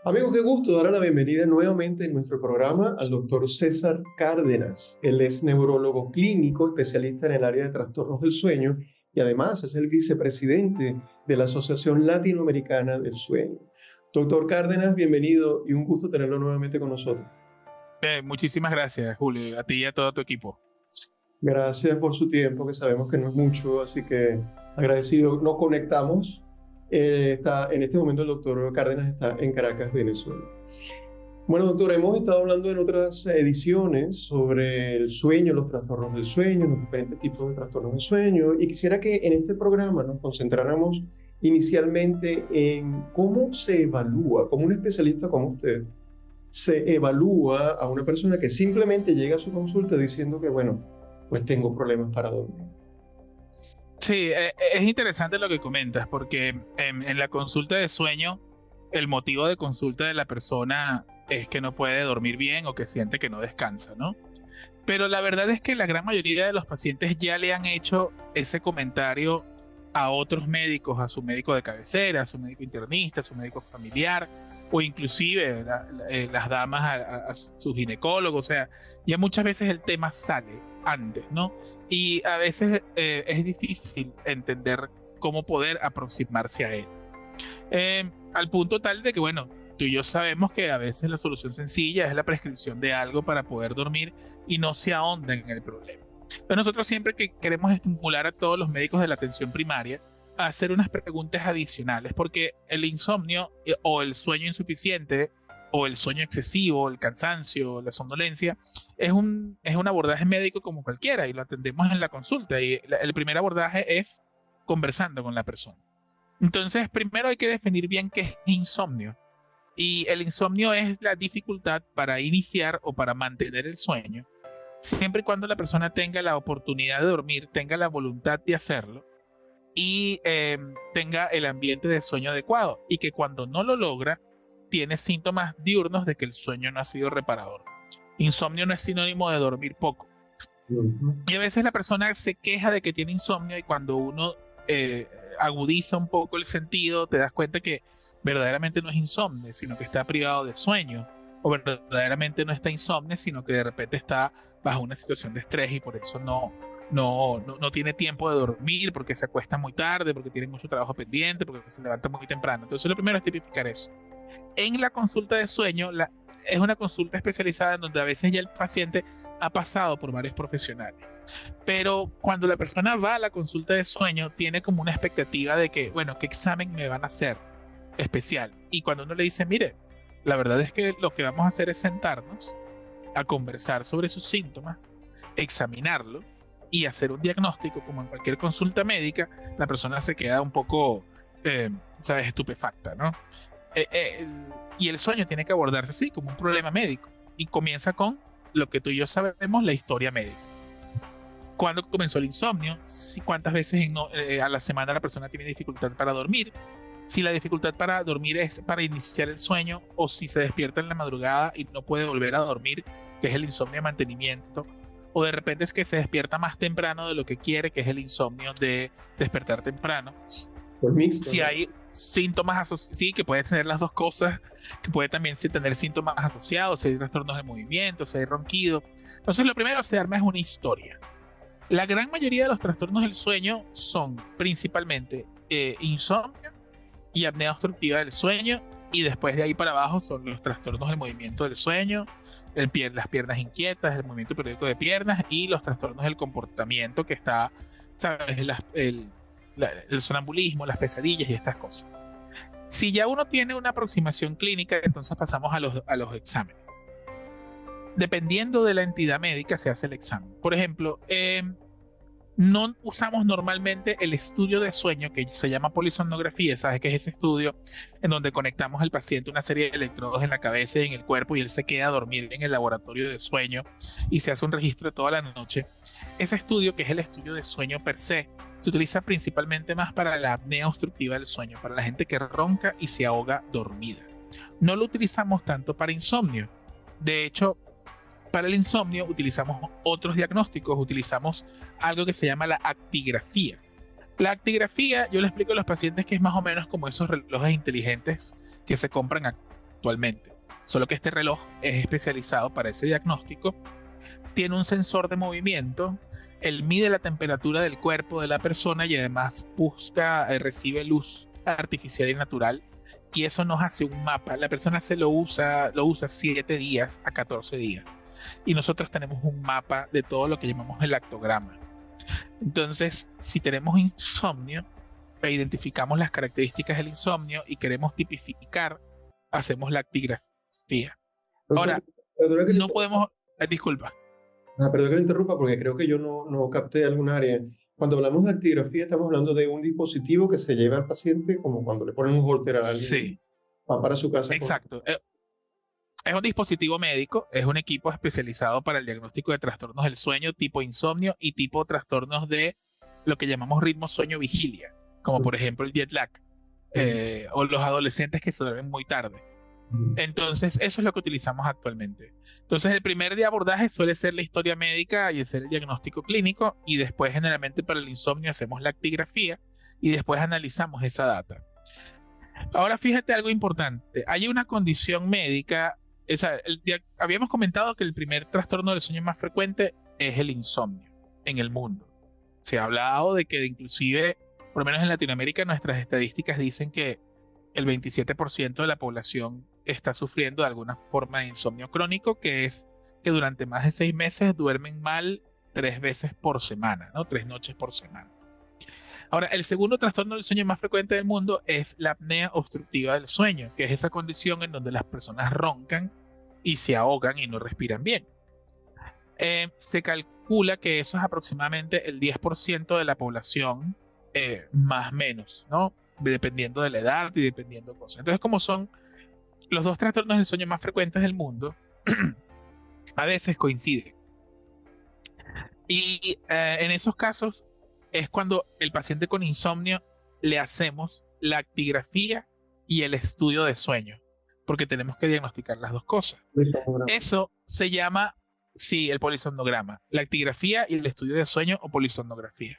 Amigos, qué gusto dar la bienvenida nuevamente en nuestro programa al doctor César Cárdenas. Él es neurólogo clínico, especialista en el área de trastornos del sueño y además es el vicepresidente de la Asociación Latinoamericana del Sueño. Doctor Cárdenas, bienvenido y un gusto tenerlo nuevamente con nosotros. Muchísimas gracias, Julio, a ti y a todo tu equipo. Gracias por su tiempo, que sabemos que no es mucho, así que agradecido. Nos conectamos. En este momento el doctor Cárdenas está en Caracas, Venezuela. Bueno, doctor, hemos estado hablando en otras ediciones sobre el sueño, los trastornos del sueño, los diferentes tipos de trastornos del sueño, y quisiera que en este programa nos concentráramos inicialmente en cómo se evalúa, como un especialista como usted, se evalúa a una persona que simplemente llega a su consulta diciendo que, bueno, pues tengo problemas para dormir. Sí, es interesante lo que comentas, porque en la consulta de sueño, el motivo de consulta de la persona es que no puede dormir bien o que siente que no descansa, ¿no? Pero la verdad es que la gran mayoría de los pacientes ya le han hecho ese comentario a otros médicos, a su médico de cabecera, a su médico internista, a su médico familiar, o inclusive las damas a su ginecólogo. O sea, ya muchas veces el tema sale antes, ¿no? Y a veces es difícil entender cómo poder aproximarse a él. Al punto tal de que, bueno, tú y yo sabemos que a veces la solución sencilla es la prescripción de algo para poder dormir y no se ahonda en el problema. Pero nosotros siempre que queremos estimular a todos los médicos de la atención primaria a hacer unas preguntas adicionales, porque el insomnio o el sueño insuficiente o el sueño excesivo, el cansancio, la somnolencia, es un abordaje médico como cualquiera y lo atendemos en la consulta. Y el primer abordaje es conversando con la persona. Entonces, primero hay que definir bien qué es insomnio. Y el insomnio es la dificultad para iniciar o para mantener el sueño, siempre y cuando la persona tenga la oportunidad de dormir, tenga la voluntad de hacerlo y tenga el ambiente de sueño adecuado. Y que cuando no lo logra, tiene síntomas diurnos de que el sueño no ha sido reparador. Insomnio no es sinónimo de dormir poco. Ujú. Y a veces la persona se queja de que tiene insomnio y cuando uno agudiza un poco el sentido, te das cuenta que verdaderamente no es insomnio, sino que está privado de sueño. O verdaderamente no está insomnio, sino que de repente está bajo una situación de estrés y por eso no tiene tiempo de dormir, porque se acuesta muy tarde, porque tiene mucho trabajo pendiente, porque se levanta muy temprano. Entonces lo primero es tipificar eso. En la consulta de sueño, es una consulta especializada en donde a veces ya el paciente ha pasado por varios profesionales. Pero cuando la persona va a la consulta de sueño, tiene como una expectativa de que, bueno, ¿qué examen me van a hacer especial? Y cuando uno le dice, mire, la verdad es que lo que vamos a hacer es sentarnos a conversar sobre sus síntomas, examinarlo y hacer un diagnóstico, como en cualquier consulta médica, la persona se queda un poco, ¿sabes?, estupefacta, ¿no? Eh, eh, y el sueño tiene que abordarse así, como un problema médico. Y comienza con lo que tú y yo sabemos, la historia médica. ¿Cuándo comenzó el insomnio? Si cuántas veces a la semana la persona tiene dificultad para dormir. Si la dificultad para dormir es para iniciar el sueño o si se despierta en la madrugada y no puede volver a dormir, que es el insomnio de mantenimiento. O de repente es que se despierta más temprano de lo que quiere, que es el insomnio de despertar temprano. Pues mixto, Si ¿no? hay síntomas asociados, sí, que puede tener las dos cosas, que puede también sí tener síntomas asociados, si hay trastornos de movimiento, si hay ronquido. Entonces lo primero que se arma es una historia. La gran mayoría de los trastornos del sueño son principalmente insomnio y apnea obstructiva del sueño, y después de ahí para abajo son los trastornos del movimiento del sueño, las piernas inquietas, el movimiento periódico de piernas y los trastornos del comportamiento que está, ¿sabes? El sonambulismo, las pesadillas y estas cosas. Si ya uno tiene una aproximación clínica, entonces pasamos a los exámenes. Dependiendo de la entidad médica se hace el examen. Por ejemplo, no usamos normalmente el estudio de sueño que se llama polisomnografía, ¿sabes? Que es ese estudio en donde conectamos al paciente una serie de electrodos en la cabeza y en el cuerpo y él se queda a dormir en el laboratorio de sueño y se hace un registro de toda la noche. Ese estudio, que es el estudio de sueño per se utiliza principalmente más para la apnea obstructiva del sueño, para la gente que ronca y se ahoga dormida. No lo utilizamos tanto para insomnio. De hecho, para el insomnio utilizamos otros diagnósticos, utilizamos algo que se llama la actigrafía. La actigrafía, yo le explico a los pacientes que es más o menos como esos relojes inteligentes que se compran actualmente. Solo que este reloj es especializado para ese diagnóstico. Tiene un sensor de movimiento. Él mide la temperatura del cuerpo de la persona y además recibe luz artificial y natural. Y eso nos hace un mapa. La persona lo usa 7 días a 14 días. Y nosotros tenemos un mapa de todo lo que llamamos el lactograma. Entonces, si tenemos insomnio e identificamos las características del insomnio y queremos tipificar, hacemos la actigrafía. Ahora, no podemos... disculpa. Perdón que lo interrumpa porque creo que yo no capté algún área. Cuando hablamos de actigrafía, estamos hablando de un dispositivo que se lleva al paciente, como cuando le ponen un holter a alguien, sí, va para su casa. Exacto. Es un dispositivo médico, es un equipo especializado para el diagnóstico de trastornos del sueño, tipo insomnio y tipo trastornos de lo que llamamos ritmo sueño-vigilia, como por ejemplo el jet lag, o los adolescentes que se duermen muy tarde. Entonces, eso es lo que utilizamos actualmente. Entonces, el primer de abordaje suele ser la historia médica y hacer el diagnóstico clínico, y después, generalmente, para el insomnio hacemos la actigrafía y después analizamos esa data. Ahora, fíjate algo importante. Hay una condición médica. Habíamos comentado que el primer trastorno del sueño más frecuente es el insomnio en el mundo. Se ha hablado de que, inclusive, por lo menos en Latinoamérica, nuestras estadísticas dicen que el 27% de la población está sufriendo de alguna forma de insomnio crónico, que es que durante más de 6 meses duermen mal 3 veces por semana, ¿no? 3 noches por semana. Ahora, el segundo trastorno del sueño más frecuente del mundo es la apnea obstructiva del sueño, que es esa condición en donde las personas roncan y se ahogan y no respiran bien. Se calcula que eso es aproximadamente el 10% de la población, más o menos, ¿no? Dependiendo de la edad y dependiendo de cosas. Entonces, como son los dos trastornos del sueño más frecuentes del mundo, a veces coinciden. Y en esos casos es cuando el paciente con insomnio le hacemos la actigrafía y el estudio de sueño, porque tenemos que diagnosticar las dos cosas. Eso se llama, sí, el polisomnograma, la actigrafía y el estudio de sueño o polisomnografía.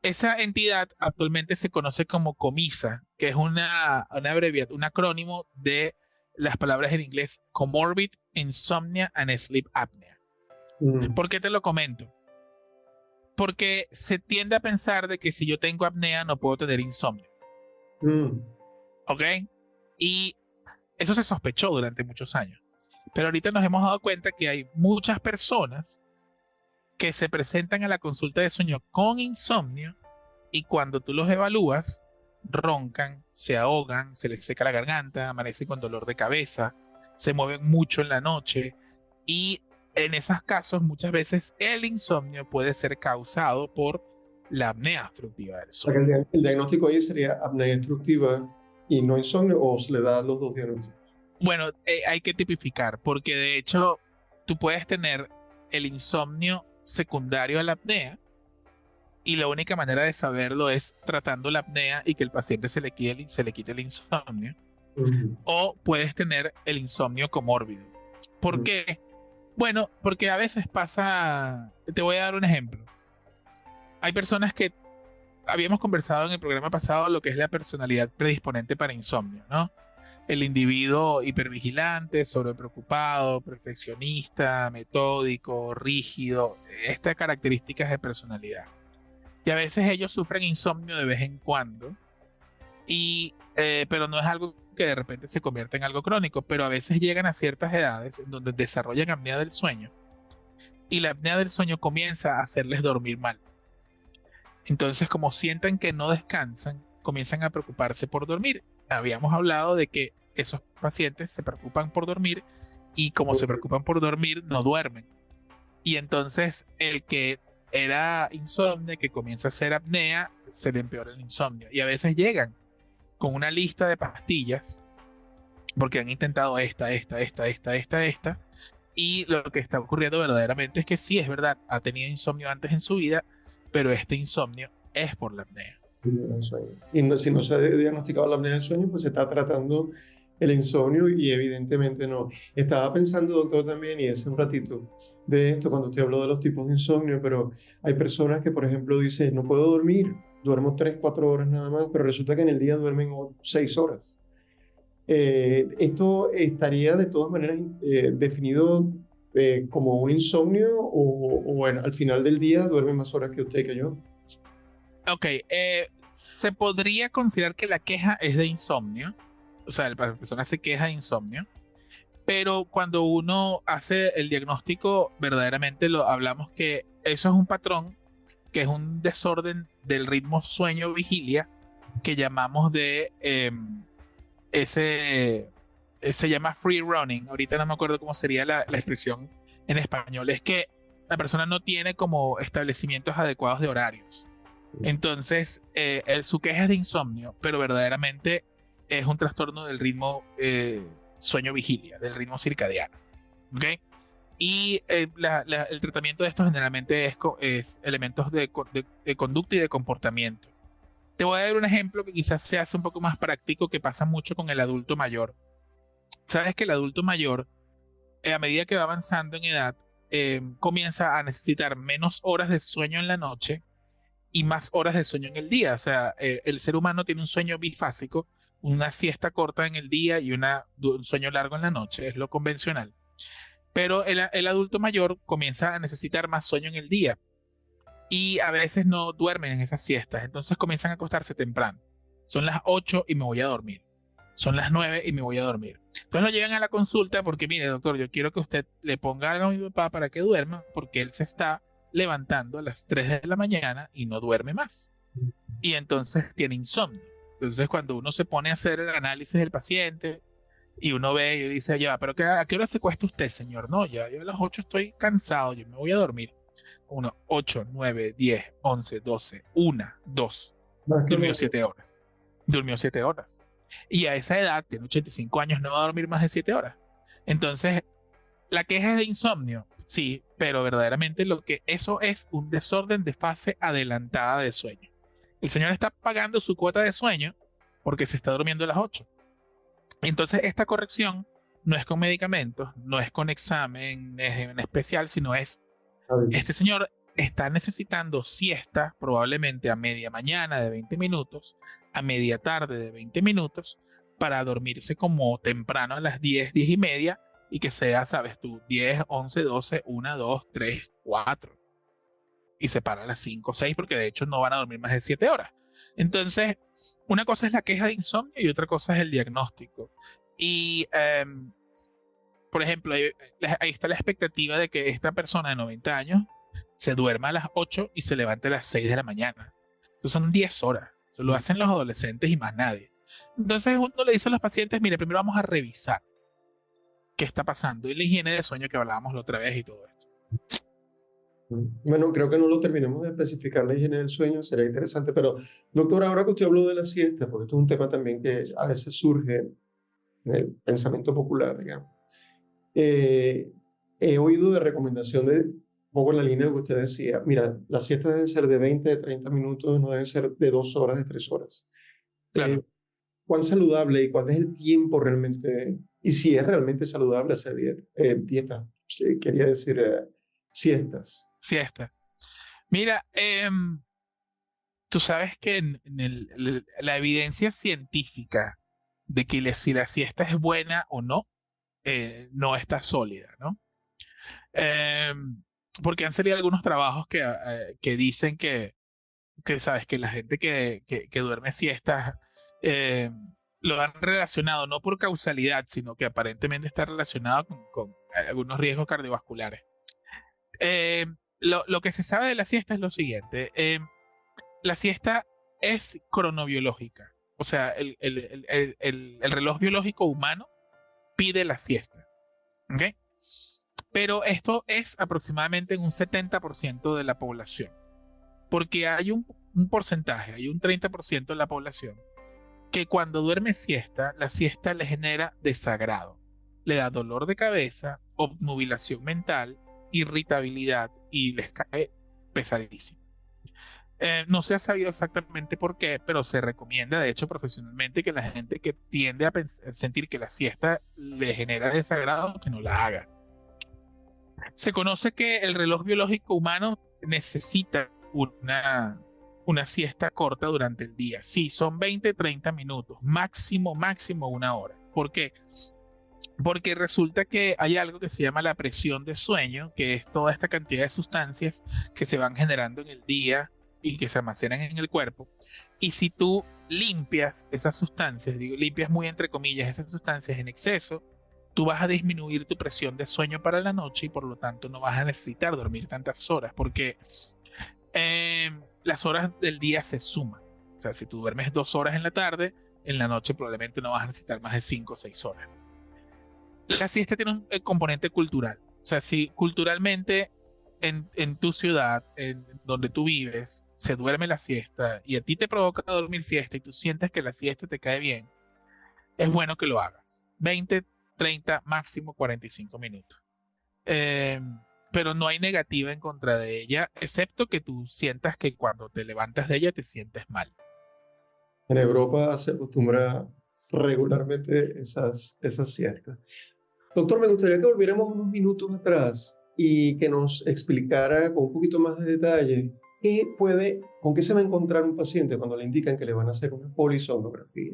Esa entidad actualmente se conoce como COMISA, que es una abreviatura, un acrónimo de las palabras en inglés Comorbid Insomnia and Sleep Apnea. ¿Por qué te lo comento? Porque se tiende a pensar de que si yo tengo apnea no puedo tener insomnio. ¿Ok? Y eso se sospechó durante muchos años. Pero ahorita nos hemos dado cuenta que hay muchas personas que se presentan a la consulta de sueño con insomnio y cuando tú los evalúas, roncan, se ahogan, se les seca la garganta, amanecen con dolor de cabeza, se mueven mucho en la noche y en esos casos muchas veces el insomnio puede ser causado por la apnea obstructiva del sueño. El diagnóstico ahí sería apnea obstructiva y no insomnio, o se le da los dos diagnósticos. Bueno, hay que tipificar porque de hecho tú puedes tener el insomnio secundario a la apnea y la única manera de saberlo es tratando la apnea y que el paciente se le quite el insomnio. O puedes tener el insomnio comórbido. ¿Por qué? Bueno, porque a veces pasa, te voy a dar un ejemplo. Hay personas que habíamos conversado en el programa pasado lo que es la personalidad predisponente para insomnio, ¿no? El individuo hipervigilante, sobrepreocupado, perfeccionista, metódico, rígido, estas características de personalidad. Y a veces ellos sufren insomnio de vez en cuando, pero no es algo que de repente se convierta en algo crónico, pero a veces llegan a ciertas edades en donde desarrollan apnea del sueño y la apnea del sueño comienza a hacerles dormir mal. Entonces, como sienten que no descansan, comienzan a preocuparse por dormir. Habíamos hablado de que esos pacientes se preocupan por dormir y como se preocupan por dormir, no duermen. Y entonces el que era insomnio, que comienza a hacer apnea, se le empeora el insomnio. Y a veces llegan con una lista de pastillas, porque han intentado esta, y lo que está ocurriendo verdaderamente es que sí, es verdad, ha tenido insomnio antes en su vida, pero este insomnio es por la apnea. Y no, si no se ha diagnosticado la apnea del sueño, pues se está tratando el insomnio y evidentemente no. Estaba pensando, doctor, también, y hace un ratito, de esto cuando usted habló de los tipos de insomnio, pero hay personas que, por ejemplo, dicen, no puedo dormir, duermo 3, 4 horas nada más, pero resulta que en el día duermen 6 horas. ¿Esto estaría de todas maneras definido como un insomnio o bueno, al final del día duerme más horas que usted y que yo? Ok, se podría considerar que la queja es de insomnio, o sea, la persona se queja de insomnio, pero cuando uno hace el diagnóstico, verdaderamente lo hablamos que eso es un patrón, que es un desorden del ritmo sueño-vigilia que llamamos de ese, se llama free running. Ahorita no me acuerdo cómo sería la expresión en español. Es que la persona no tiene como establecimientos adecuados de horarios. Entonces, su queja es de insomnio, pero verdaderamente es un trastorno del ritmo sueño-vigilia, del ritmo circadiano. ¿Ok? Y el tratamiento de esto generalmente es elementos de conducta y de comportamiento. Te voy a dar un ejemplo que quizás se hace un poco más práctico, que pasa mucho con el adulto mayor. Sabes que el adulto mayor, a medida que va avanzando en edad, comienza a necesitar menos horas de sueño en la noche y más horas de sueño en el día. O sea, el ser humano tiene un sueño bifásico, una siesta corta en el día y un sueño largo en la noche, es lo convencional. Pero el adulto mayor comienza a necesitar más sueño en el día y a veces no duermen en esas siestas, entonces comienzan a acostarse temprano. Son las 8 y me voy a dormir. Son las 9 y me voy a dormir. Entonces lo llevan a la consulta porque, mire, doctor, yo quiero que usted le ponga algo a mi papá para que duerma, porque él se está levantando a las 3 de la mañana y no duerme más. Y entonces tiene insomnio. Entonces cuando uno se pone a hacer el análisis del paciente y uno ve y dice, ya, pero ¿a qué hora se cuesta usted, señor? No, ya, yo a las 8 estoy cansado, yo me voy a dormir. 1, 8, 9, 10, 11, 12, 1, 2. Más que Durmió me- 7 horas. Durmió 7 horas. Y a esa edad, tiene 85 años, no va a dormir más de 7 horas. Entonces, la queja es de insomnio, sí, pero verdaderamente lo que eso es un desorden de fase adelantada de sueño. El señor está pagando su cuota de sueño porque se está durmiendo a las 8. Entonces, esta corrección no es con medicamentos, no es con examen en especial, sino es este señor está necesitando siesta probablemente a media mañana de 20 minutos, a media tarde de 20 minutos, para dormirse como temprano a las 10, 10 y media y que sea, sabes tú, 10, 11, 12, 1, 2, 3, 4 y se para a las 5, 6 porque de hecho no van a dormir más de 7 horas. Entonces, una cosa es la queja de insomnio y otra cosa es el diagnóstico. Y por ejemplo, ahí está la expectativa de que esta persona de 90 años se duerma a las 8 y se levante a las 6 de la mañana. Eso son 10 horas. Eso lo hacen los adolescentes y más nadie. Entonces uno le dice a los pacientes, mire, primero vamos a revisar qué está pasando y la higiene de sueño que hablábamos la otra vez y todo esto. Bueno, creo que no lo terminamos de especificar la higiene del sueño, sería interesante, pero doctor, ahora que usted habló de la siesta, porque esto es un tema también que a veces surge en el pensamiento popular, digamos. Eh, He oído de recomendación de un poco en la línea que usted decía, mira, las siestas deben ser de 20, de 30 minutos, no deben ser de 2 horas, de 3 horas. Eh, Claro, ¿Cuán saludable y cuál es el tiempo realmente, y si es realmente saludable hacer dieta, sí, quería decir siestas? siesta. Mira, tú sabes que la evidencia científica de que si la siesta es buena o no, no está sólida, ¿no? Eh, Porque han salido algunos trabajos que dicen que, sabes, que la gente que duerme siestas lo han relacionado no por causalidad, sino que aparentemente está relacionado con algunos riesgos cardiovasculares. Eh, lo que se sabe de la siesta es lo siguiente. La siesta es cronobiológica. O sea, el reloj biológico humano pide la siesta. ¿Ok? Pero esto es aproximadamente en un 70% de la población. Porque hay un porcentaje, hay un 30% de la población que cuando duerme siesta, la siesta le genera desagrado. Le da dolor de cabeza, obnubilación mental, irritabilidad y les cae pesadísimo. No se ha sabido exactamente por qué, pero se recomienda, de hecho, profesionalmente, que la gente que tiende a sentir que la siesta le genera desagrado, que no la haga. Se conoce que el reloj biológico humano necesita una siesta corta durante el día. Sí, son 20, 30 minutos, máximo, máximo 1 hora. ¿Por qué? Porque resulta que hay algo que se llama la presión de sueño, que es toda esta cantidad de sustancias que se van generando en el día y que se almacenan en el cuerpo. Y si tú limpias esas sustancias, digo, limpias muy entre comillas esas sustancias en exceso, tú vas a disminuir tu presión de sueño para la noche y por lo tanto no vas a necesitar dormir tantas horas, porque las horas del día se suman. O sea, si tú duermes 2 horas en la tarde, en la noche probablemente no vas a necesitar más de 5 o 6 horas. La siesta tiene un componente cultural. O sea, si culturalmente en tu ciudad, en donde tú vives, se duerme la siesta y a ti te provoca dormir siesta y tú sientes que la siesta te cae bien, es bueno que lo hagas. 20, 30, máximo 45 minutos. Pero no hay negativa en contra de ella, excepto que tú sientas que cuando te levantas de ella te sientes mal. En Europa se acostumbra regularmente esas siestas. Doctor, me gustaría que volviéramos unos minutos atrás y que nos explicara con un poquito más de detalle con qué se va a encontrar un paciente cuando le indican que le van a hacer una polisomnografía.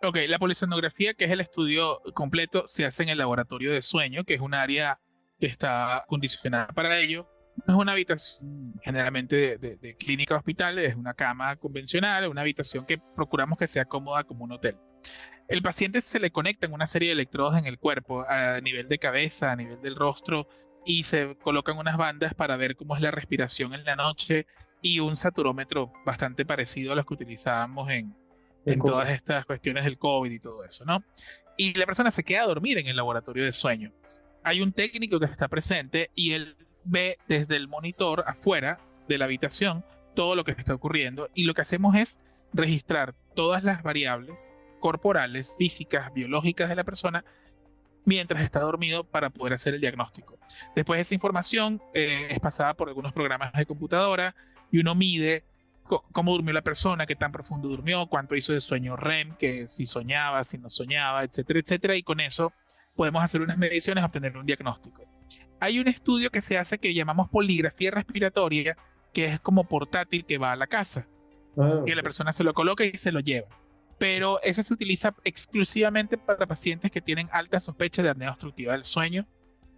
Ok, la polisomnografía, que es el estudio completo, se hace en el laboratorio de sueño, que es un área que está condicionada para ello. No es una habitación generalmente de clínica o hospital, es una cama convencional, una habitación que procuramos que sea cómoda como un hotel. El paciente se le conectan una serie de electrodos en el cuerpo, a nivel de cabeza, a nivel del rostro, y se colocan unas bandas para ver cómo es la respiración en la noche y un saturómetro bastante parecido a los que utilizábamos en todas estas cuestiones del COVID y todo eso, ¿no? Y la persona se queda a dormir en el laboratorio de sueño. Hay un técnico que está presente y él ve desde el monitor afuera de la habitación todo lo que está ocurriendo y lo que hacemos es registrar todas las variables corporales, físicas, biológicas de la persona mientras está dormido para poder hacer el diagnóstico. Después esa información es pasada por algunos programas de computadora y uno mide cómo durmió la persona, qué tan profundo durmió, cuánto hizo de sueño REM, que si soñaba, si no soñaba, etcétera, etcétera, y con eso podemos hacer unas mediciones, obtener un diagnóstico. Hay un estudio que se hace que llamamos poligrafía respiratoria, que es como portátil que va a la casa, que la persona se lo coloca y se lo lleva. Pero ese se utiliza exclusivamente para pacientes que tienen alta sospecha de apnea obstructiva del sueño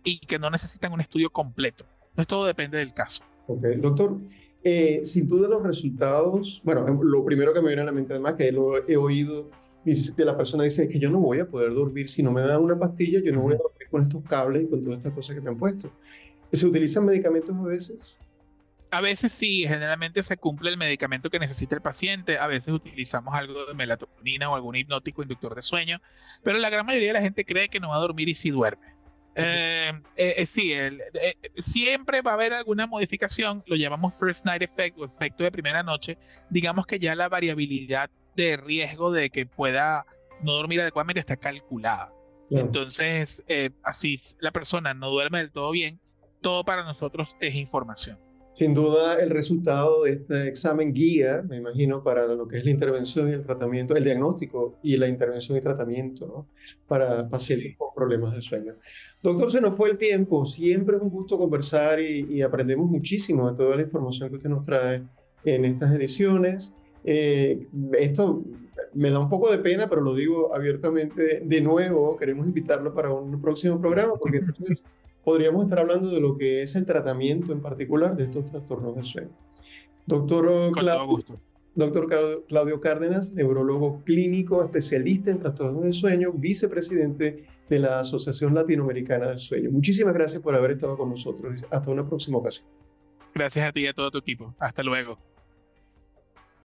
y que no necesitan un estudio completo. Entonces todo depende del caso. Ok, doctor, sin duda los resultados, bueno, lo primero que me viene a la mente además, que lo he oído, de la persona dice que yo no voy a poder dormir si no me dan una pastilla, yo no voy a dormir con estos cables y con todas estas cosas que me han puesto. ¿Se utilizan medicamentos a veces? A veces sí, generalmente se cumple el medicamento que necesita el paciente, a veces utilizamos algo de melatonina o algún hipnótico inductor de sueño, pero la gran mayoría de la gente cree que no va a dormir y sí duerme. Sí, siempre va a haber alguna modificación, lo llamamos first night effect o efecto de primera noche, digamos que ya la variabilidad de riesgo de que pueda no dormir adecuadamente está calculada. Claro. Entonces, así la persona no duerme del todo bien, todo para nosotros es información. Sin duda, el resultado de este examen guía, me imagino, para lo que es la intervención y el tratamiento, el diagnóstico y la intervención y tratamiento, ¿no? Para pacientes con problemas del sueño. Doctor, se nos fue el tiempo. Siempre es un gusto conversar y aprendemos muchísimo de toda la información que usted nos trae en estas ediciones. Esto me da un poco de pena, pero lo digo abiertamente de nuevo. Queremos invitarlo para un próximo programa porque entonces podríamos estar hablando de lo que es el tratamiento en particular de estos trastornos del sueño. Doctor Claudio Cárdenas, neurólogo clínico, especialista en trastornos del sueño, vicepresidente de la Asociación Latinoamericana del Sueño. Muchísimas gracias por haber estado con nosotros. Hasta una próxima ocasión. Gracias a ti y a todo tu equipo. Hasta luego.